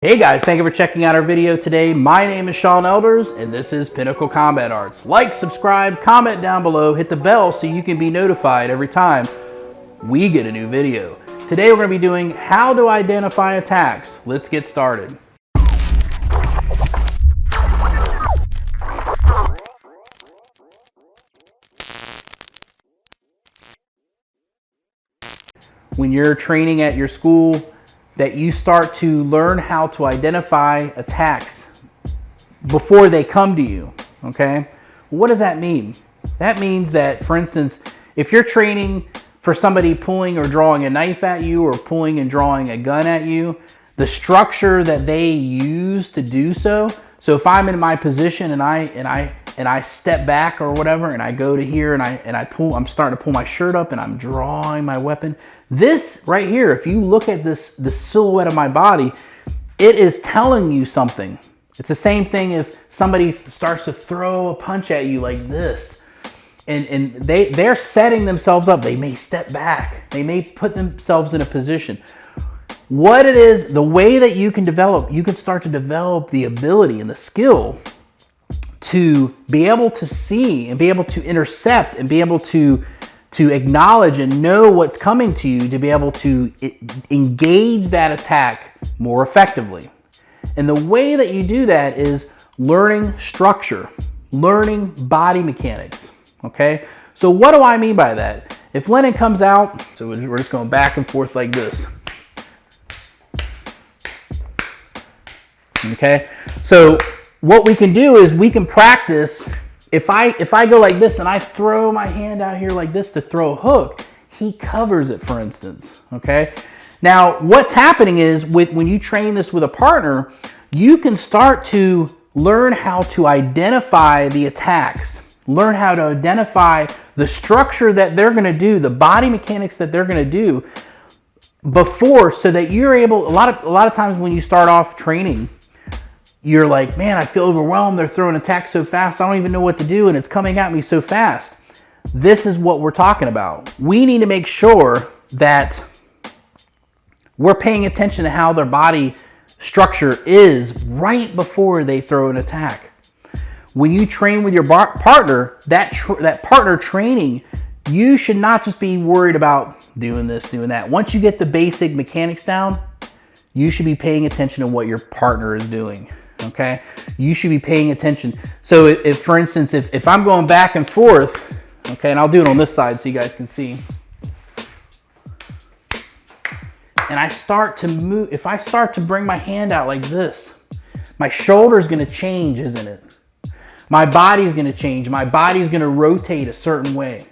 Hey guys, thank you for checking out our video today. My name is Sean Elders and this is Pinnacle Combat Arts. Like, subscribe, comment down below, hit the bell so you can be notified every time we get a new video. Today we're going to be doing how to identify attacks. Let's get started. When you're training at your school, that you start to learn how to identify attacks before they come to you, okay? What does that mean? That means that, for instance, if you're training for somebody pulling or drawing a knife at you or pulling and drawing a gun at you, the structure that they use to do so, so if I'm in my position and I step back or whatever and I go to here and I'm starting to pull my shirt up and I'm drawing my weapon, this right here, if you look at the silhouette of my body, it is telling you something. It's the same thing if somebody starts to throw a punch at you like this, and they're setting themselves up. They may step back. They may put themselves in a position. What it is, the way that you can start to develop the ability and the skill to be able to see and be able to intercept and be able to acknowledge and know what's coming to you, to be able to engage that attack more effectively. And the way that you do that is learning structure, learning body mechanics, okay? So what do I mean by that? If Lennon comes out, so we're just going back and forth like this. Okay, so what we can do is we can practice. If I go like this and I throw my hand out here like this to throw a hook, he covers it, for instance, okay? Now, what's happening is when you train this with a partner, you can start to learn how to identify the attacks, learn how to identify the structure that they're gonna do, the body mechanics that they're gonna do before, so that you're able, a lot of times when you start off training, you're like, man, I feel overwhelmed. They're throwing attacks so fast. I don't even know what to do. And it's coming at me so fast. This is what we're talking about. We need to make sure that we're paying attention to how their body structure is right before they throw an attack. When you train with your partner, that partner training, you should not just be worried about doing this, doing that. Once you get the basic mechanics down, you should be paying attention to what your partner is doing. Okay, you should be paying attention. So if for instance, if I'm going back and forth, okay, and I'll do it on this side so you guys can see, and I start to move, if I start to bring my hand out like this, my shoulder's gonna change, isn't it? My body's gonna change. My body's gonna rotate a certain way.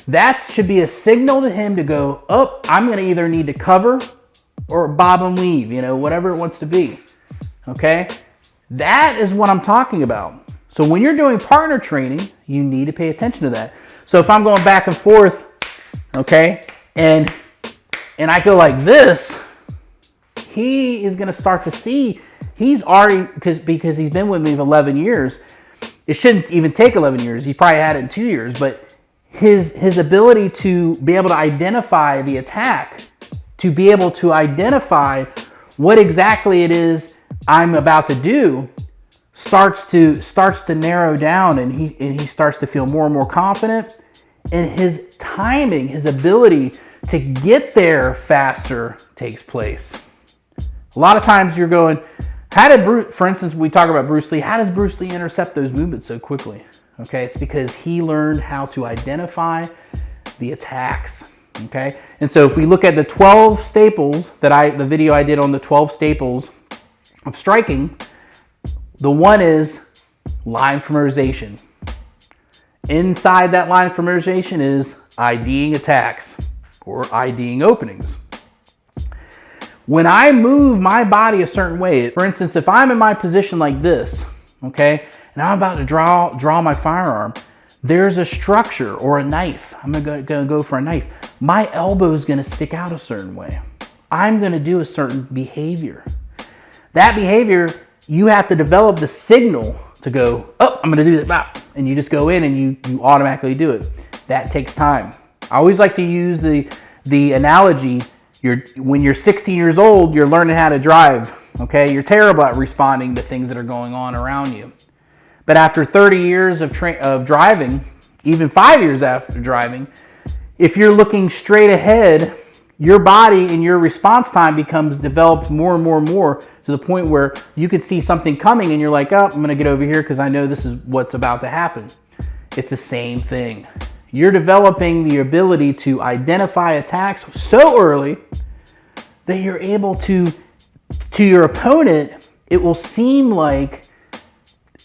That should be a signal to him to go, oh, I'm gonna either need to cover or bob and weave, you know, whatever it wants to be. Okay, that is what I'm talking about. So when you're doing partner training, you need to pay attention to that. So if I'm going back and forth, okay, and I go like this, he is going to start to see, he's already, because he's been with me for 11 years. It shouldn't even take 11 years. He probably had it in 2 years, but his ability to be able to identify the attack, to be able to identify what exactly it is I'm about to do, starts to narrow down, and he starts to feel more and more confident, and his timing, his ability to get there faster takes place. A lot of times you're going, for instance, we talk about Bruce Lee, how does Bruce Lee intercept those movements so quickly? Okay, it's because he learned how to identify the attacks. Okay, and so if we look at the 12 staples the video I did on the 12 staples of striking, the one is line familiarization. Inside that line familiarization is IDing attacks or IDing openings. When I move my body a certain way, for instance, if I'm in my position like this, okay, and I'm about to draw my firearm, there's a structure or a knife. I'm gonna go for a knife. My elbow is gonna stick out a certain way. I'm gonna do a certain behavior. That behavior, you have to develop the signal to go, oh, I'm gonna do that, and you just go in and you automatically do it. That takes time. I always like to use the analogy, when you're 16 years old, you're learning how to drive. okay? You're terrible at responding to things that are going on around you. But after 30 years of driving, even 5 years after driving, if you're looking straight ahead, your body and your response time becomes developed more and more and more to the point where you could see something coming and you're like, oh, I'm going to get over here because I know this is what's about to happen. It's the same thing. You're developing the ability to identify attacks so early that you're able to your opponent, it will seem like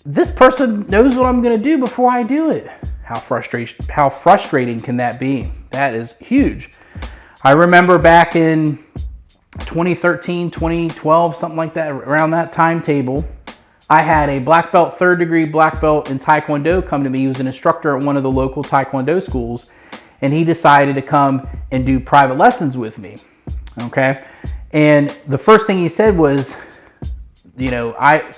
this person knows what I'm going to do before I do it. How frustrating can that be? That is huge. I remember back in 2013, 2012, something like that, around that timetable, I had a black belt, 3rd degree black belt in Taekwondo come to me. He was an instructor at one of the local Taekwondo schools, and he decided to come and do private lessons with me. Okay. And the first thing he said was, I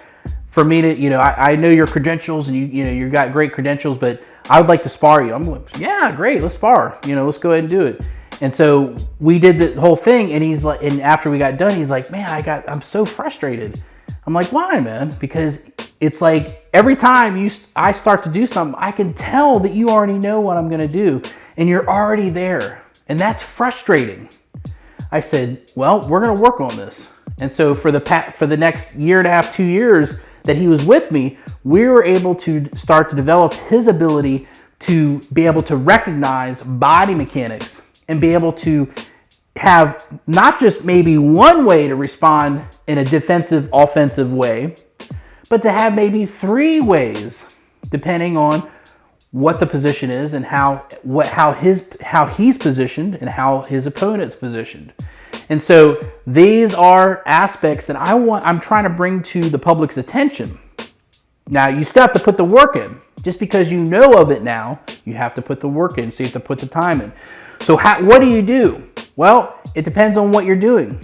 know your credentials and you got great credentials, but I would like to spar you. I'm like, yeah, great. Let's spar, let's go ahead and do it. And so we did the whole thing, and he's like, and after we got done, he's like, man, I'm so frustrated. I'm like, why, man? Because it's like every time I start to do something, I can tell that you already know what I'm going to do, and you're already there. And that's frustrating. I said, well, we're going to work on this. And so for the next year and a half, 2 years that he was with me, we were able to start to develop his ability to be able to recognize body mechanics and be able to have not just maybe one way to respond in a defensive, offensive way, but to have maybe 3 ways, depending on what the position is and how he's positioned and how his opponent's positioned. And so these are aspects that I'm trying to bring to the public's attention. Now, you still have to put the work in. Just because you know of it now, you have to put the work in, so you have to put the time in. So what do you do? Well, it depends on what you're doing.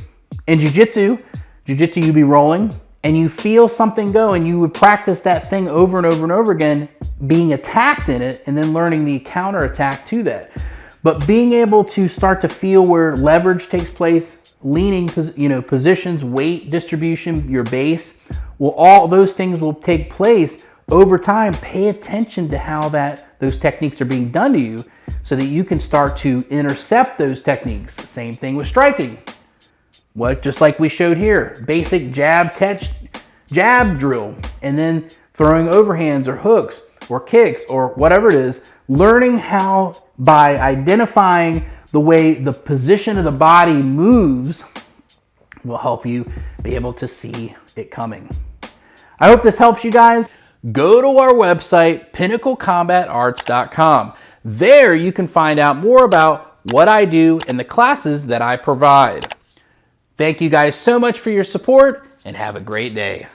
In jiu-jitsu, you be rolling, and you feel something go, and you would practice that thing over and over and over again, being attacked in it, and then learning the counterattack to that. But being able to start to feel where leverage takes place, leaning, positions, weight distribution, your base, all those things will take place over time. Pay attention to how those techniques are being done to you so that you can start to intercept those techniques. Same thing with striking. Just like we showed here, basic jab, catch, jab drill, and then throwing overhands or hooks or kicks or whatever it is, learning how by identifying the way the position of the body moves will help you be able to see it coming. I hope this helps you guys. Go to our website, pinnaclecombatarts.com. There you can find out more about what I do and the classes that I provide. Thank you guys so much for your support, and have a great day.